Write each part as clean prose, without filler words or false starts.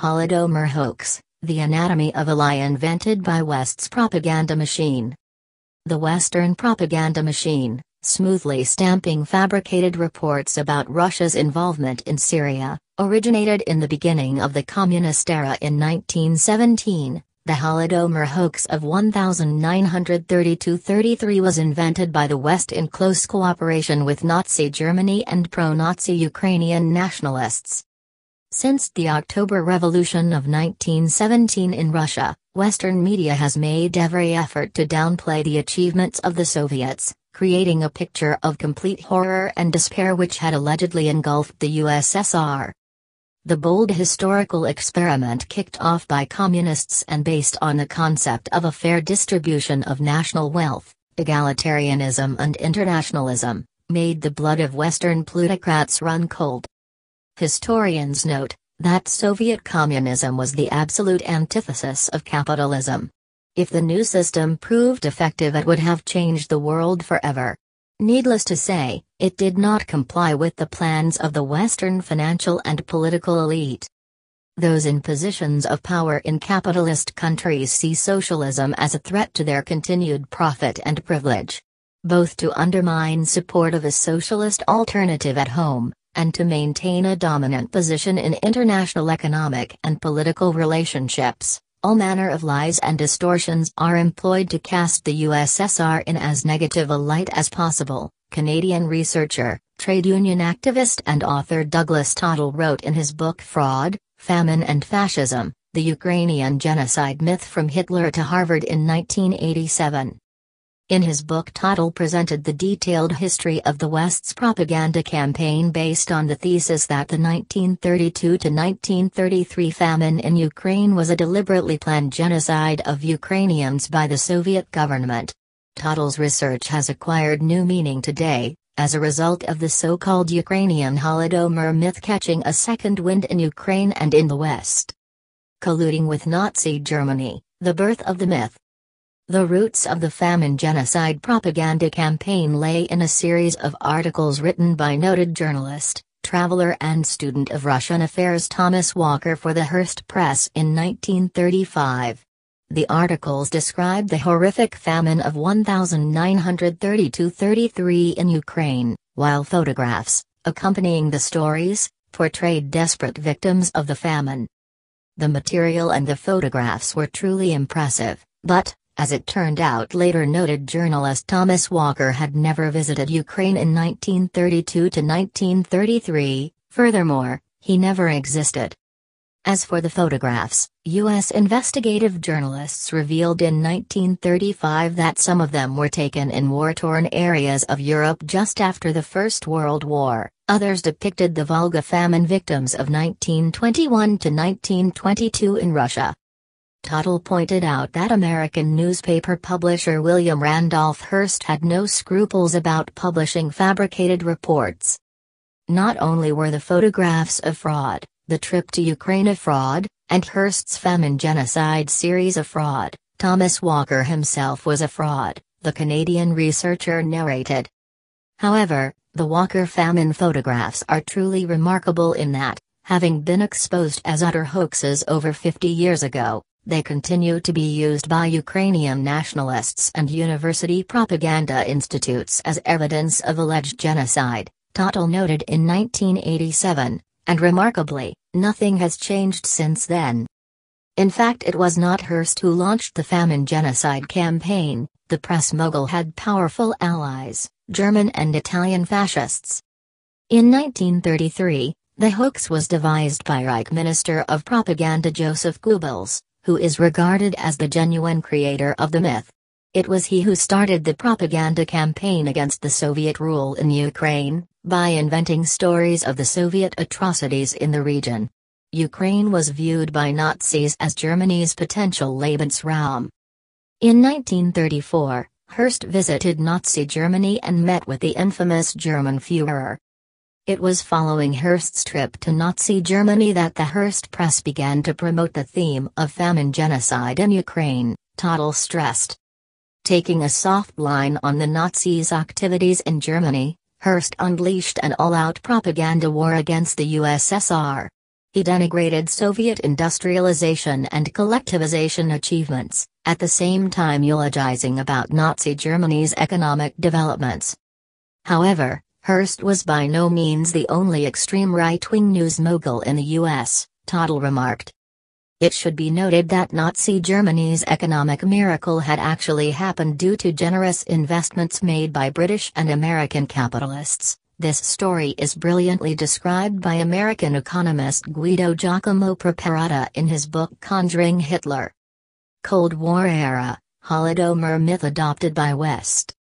Holodomor Hoax, the anatomy of a lie invented by West's propaganda machine. The Western propaganda machine, smoothly stamping fabricated reports about Russia's involvement in Syria, originated in the beginning of the Communist era in 1917. The Holodomor hoax of 1932-33 was invented by the West in close cooperation with Nazi Germany and pro-Nazi Ukrainian nationalists. Since the October Revolution of 1917 in Russia, Western media has made every effort to downplay the achievements of the Soviets, creating a picture of complete horror and despair which had allegedly engulfed the USSR. The bold historical experiment kicked off by communists and based on the concept of a fair distribution of national wealth, egalitarianism and internationalism, made the blood of Western plutocrats run cold. Historians note that Soviet communism was the absolute antithesis of capitalism. If the new system proved effective, it would have changed the world forever. Needless to say, it did not comply with the plans of the Western financial and political elite. Those in positions of power in capitalist countries see socialism as a threat to their continued profit and privilege. Both to undermine support of a socialist alternative at home, and to maintain a dominant position in international economic and political relationships, all manner of lies and distortions are employed to cast the USSR in as negative a light as possible. Canadian researcher, trade union activist and author Douglas Tottle wrote in his book Fraud, Famine and Fascism, The Ukrainian Genocide Myth from Hitler to Harvard in 1987. In his book, Tottle presented the detailed history of the West's propaganda campaign based on the thesis that the 1932-1933 famine in Ukraine was a deliberately planned genocide of Ukrainians by the Soviet government. Tottle's research has acquired new meaning today, as a result of the so-called Ukrainian Holodomor myth catching a second wind in Ukraine and in the West. Colluding with Nazi Germany, the birth of the myth. The roots of the famine genocide propaganda campaign lay in a series of articles written by noted journalist, traveler and student of Russian affairs Thomas Walker for the Hearst Press in 1935. The articles described the horrific famine of 1932-33 in Ukraine, while photographs, accompanying the stories, portrayed desperate victims of the famine. The material and the photographs were truly impressive, but, as it turned out later, noted journalist Thomas Walker had never visited Ukraine in 1932-1933, furthermore, he never existed. As for the photographs, U.S. investigative journalists revealed in 1935 that some of them were taken in war-torn areas of Europe just after the First World War, others depicted the Volga famine victims of 1921-1922 in Russia. Tottle pointed out that American newspaper publisher William Randolph Hearst had no scruples about publishing fabricated reports. Not only were the photographs a fraud, the trip to Ukraine a fraud, and Hearst's famine genocide series a fraud, Thomas Walker himself was a fraud, the Canadian researcher narrated. However, the Walker famine photographs are truly remarkable in that, having been exposed as utter hoaxes over 50 years ago, they continue to be used by Ukrainian nationalists and university propaganda institutes as evidence of alleged genocide, Tottle noted in 1987, and remarkably, nothing has changed since then. In fact, it was not Hearst who launched the famine genocide campaign. The press mogul had powerful allies, German and Italian fascists. In 1933, the hoax was devised by Reich Minister of Propaganda Joseph Goebbels, who is regarded as the genuine creator of the myth. It was he who started the propaganda campaign against the Soviet rule in Ukraine, by inventing stories of the Soviet atrocities in the region. Ukraine was viewed by Nazis as Germany's potential Lebensraum. In 1934, Hearst visited Nazi Germany and met with the infamous German Führer. It was following Hearst's trip to Nazi Germany that the Hearst Press began to promote the theme of famine genocide in Ukraine, Tottle stressed. Taking a soft line on the Nazis' activities in Germany, Hearst unleashed an all-out propaganda war against the USSR. He denigrated Soviet industrialization and collectivization achievements, at the same time eulogizing about Nazi Germany's economic developments. However, Hearst was by no means the only extreme right-wing news mogul in the U.S., Tottle remarked. It should be noted that Nazi Germany's economic miracle had actually happened due to generous investments made by British and American capitalists. This story is brilliantly described by American economist Guido Giacomo Preparata in his book Conjuring Hitler. Cold War era, Holodomor myth adopted by West.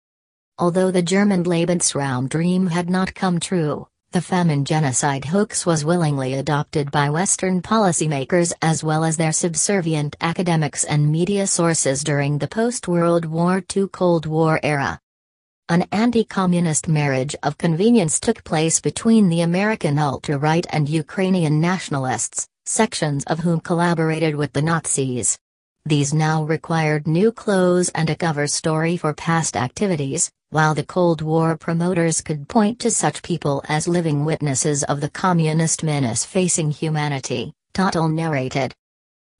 Although the German Lebensraum dream had not come true, the famine genocide hoax was willingly adopted by Western policymakers as well as their subservient academics and media sources during the post-World War II Cold War era. An anti-communist marriage of convenience took place between the American ultra-right and Ukrainian nationalists, sections of whom collaborated with the Nazis. These now required new clothes and a cover story for past activities, while the Cold War promoters could point to such people as living witnesses of the communist menace facing humanity, Tottle narrated.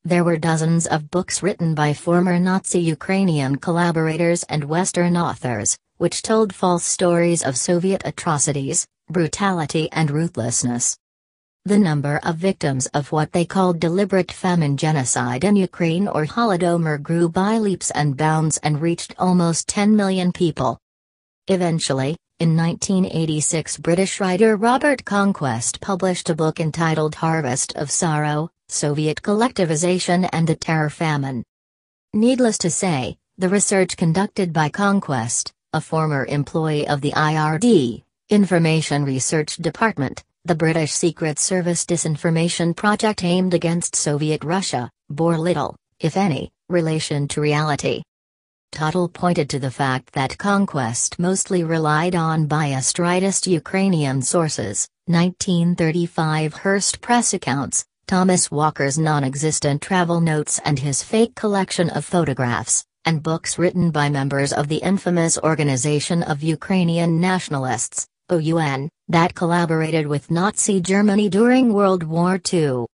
There were dozens of books written by former Nazi Ukrainian collaborators and Western authors, which told false stories of Soviet atrocities, brutality and ruthlessness. The number of victims of what they called deliberate famine genocide in Ukraine or Holodomor grew by leaps and bounds and reached almost 10 million people. Eventually, in 1986 British writer Robert Conquest published a book entitled Harvest of Sorrow, Soviet Collectivization and the Terror Famine. Needless to say, the research conducted by Conquest, a former employee of the IRD, Information Research Department, the British Secret Service disinformation project aimed against Soviet Russia, bore little, if any, relation to reality. Tottle pointed to the fact that Conquest mostly relied on biased rightist Ukrainian sources, 1935 Hearst press accounts, Thomas Walker's non-existent travel notes and his fake collection of photographs, and books written by members of the infamous Organization of Ukrainian Nationalists, OUN, that collaborated with Nazi Germany during World War II.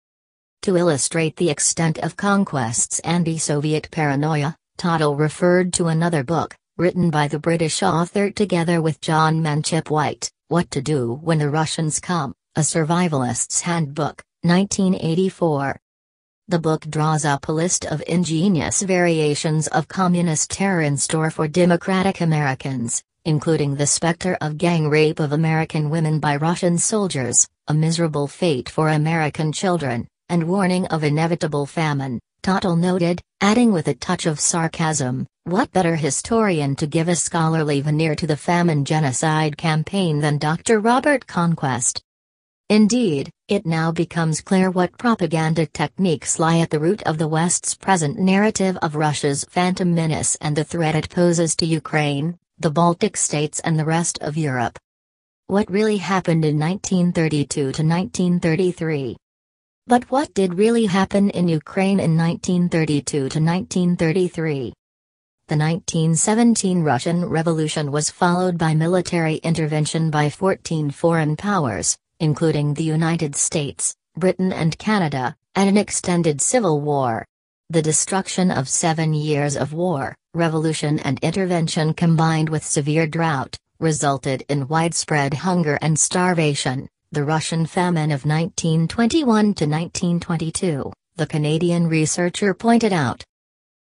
To illustrate the extent of Conquest's anti-Soviet paranoia, Tottle referred to another book, written by the British author together with John Manchip White, What to Do When the Russians Come, A Survivalist's Handbook, 1984. The book draws up a list of ingenious variations of communist terror in store for democratic Americans, including the specter of gang rape of American women by Russian soldiers, a miserable fate for American children, and warning of inevitable famine, Tottle noted, adding with a touch of sarcasm, what better historian to give a scholarly veneer to the famine genocide campaign than Dr. Robert Conquest? Indeed, it now becomes clear what propaganda techniques lie at the root of the West's present narrative of Russia's phantom menace and the threat it poses to Ukraine, the Baltic states and the rest of Europe. What really happened in 1932 to 1933? But what did really happen in Ukraine in 1932 to 1933? The 1917 Russian Revolution was followed by military intervention by 14 foreign powers, including the United States, Britain and Canada, and an extended civil war. The destruction of 7 years of war, revolution and intervention combined with severe drought, resulted in widespread hunger and starvation, the Russian famine of 1921 to 1922, the Canadian researcher pointed out.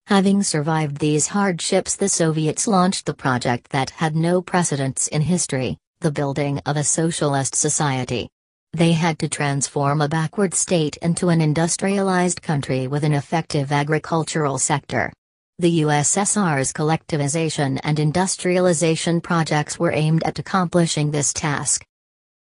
Having survived these hardships, the Soviets launched the project that had no precedents in history, the building of a socialist society. They had to transform a backward state into an industrialized country with an effective agricultural sector. The USSR's collectivization and industrialization projects were aimed at accomplishing this task.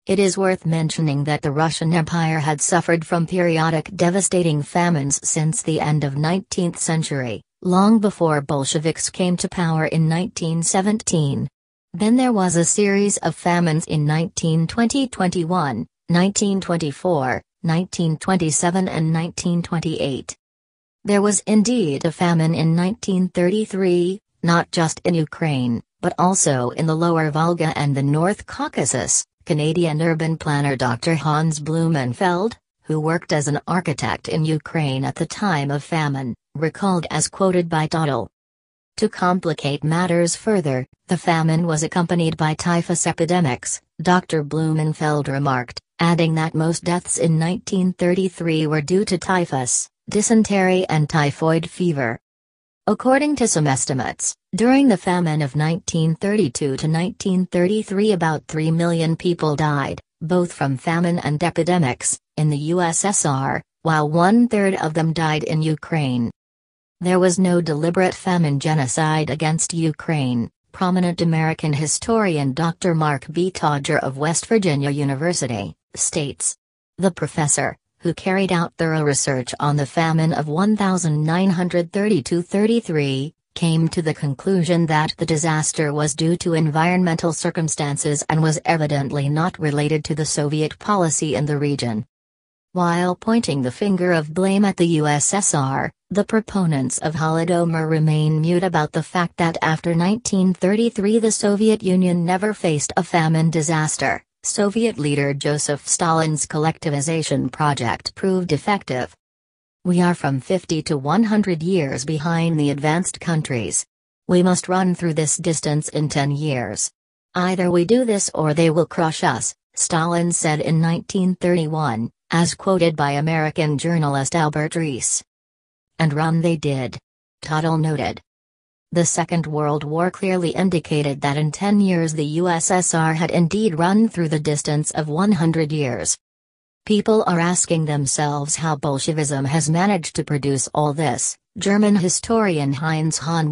It is worth mentioning that the Russian Empire had suffered from periodic devastating famines since the end of 19th century, long before Bolsheviks came to power in 1917. Then there was a series of famines in 1920-21, 1924, 1927 and 1928. There was indeed a famine in 1933, not just in Ukraine, but also in the Lower Volga and the North Caucasus. Canadian urban planner Dr. Hans Blumenfeld, who worked as an architect in Ukraine at the time of famine, recalled as quoted by Tuttle. To complicate matters further, the famine was accompanied by typhus epidemics, Dr. Blumenfeld remarked, adding that most deaths in 1933 were due to typhus, dysentery and typhoid fever. According to some estimates, during the famine of 1932 to 1933 about 3 million people died, both from famine and epidemics, in the USSR, while 1/3 of them died in Ukraine. There was no deliberate famine genocide against Ukraine, prominent American historian Dr. Mark B. Todger of West Virginia University, states. The professor, who carried out thorough research on the famine of 1932-33, came to the conclusion that the disaster was due to environmental circumstances and was evidently not related to the Soviet policy in the region. While pointing the finger of blame at the USSR, the proponents of Holodomor remain mute about the fact that after 1933 the Soviet Union never faced a famine disaster. Soviet leader Joseph Stalin's collectivization project proved effective. We are from 50 to 100 years behind the advanced countries. We must run through this distance in 10 years. Either we do this or they will crush us, Stalin said in 1931, as quoted by American journalist Albert Rees. And run they did. Tuttle noted. The Second World War clearly indicated that in 10 years the USSR had indeed run through the distance of 100 years. People are asking themselves how Bolshevism has managed to produce all this, German historian Heinz Hahn